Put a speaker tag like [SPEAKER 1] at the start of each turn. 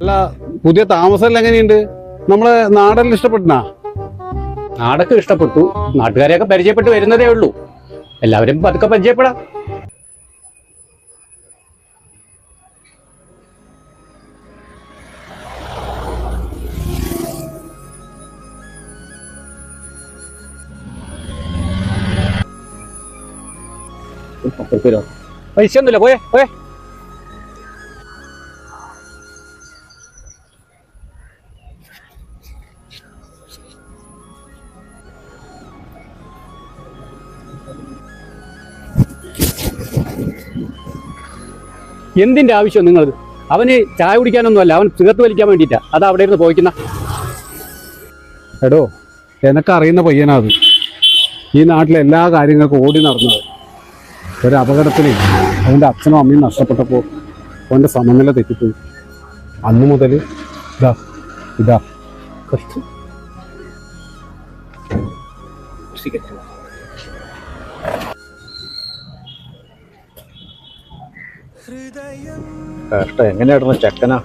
[SPEAKER 1] അല്ല, പുതിയ താമസം എങ്ങനെയുണ്ട്? നമ്മളെ നാടെല്ലാം ഇഷ്ടപ്പെട്ടാ?
[SPEAKER 2] നാടൊക്കെ ഇഷ്ടപ്പെട്ടു. നാട്ടുകാരെയൊക്കെ പരിചയപ്പെട്ട് വരുന്നതേ ഉള്ളൂ. എല്ലാവരും പതുക്കെ പരിചയപ്പെടാം. പൈസ ഒന്നുമില്ല, പോയേ പോയേ. എന്തിന്റെ ആവശ്യം നിങ്ങളത്? അവന് ചായ കുടിക്കാനൊന്നും അല്ല, അവൻ സിഗരറ്റ് വലിക്കാൻ വേണ്ടിയിട്ടാ. അത് അവിടെ ഇരുന്ന് പോയിക്കുന്ന.
[SPEAKER 1] എടോ, എനക്കറിയുന്ന പയ്യനാത്. ഈ നാട്ടിലെ എല്ലാ കാര്യങ്ങൾക്കും ഓടി നടന്നത്. ഒരു അപകടത്തിന് അവൻ്റെ അച്ഛനും അമ്മയും നഷ്ടപ്പെട്ടപ്പോൾ അവൻ്റെ സമനില തെറ്റിപ്പോയി. അന്നു മുതൽ ഇതാ ഇതാ കഷ്ടം.
[SPEAKER 3] കഷ്ടം. എങ്ങനെയായിരുന്നു ചെക്കനാ?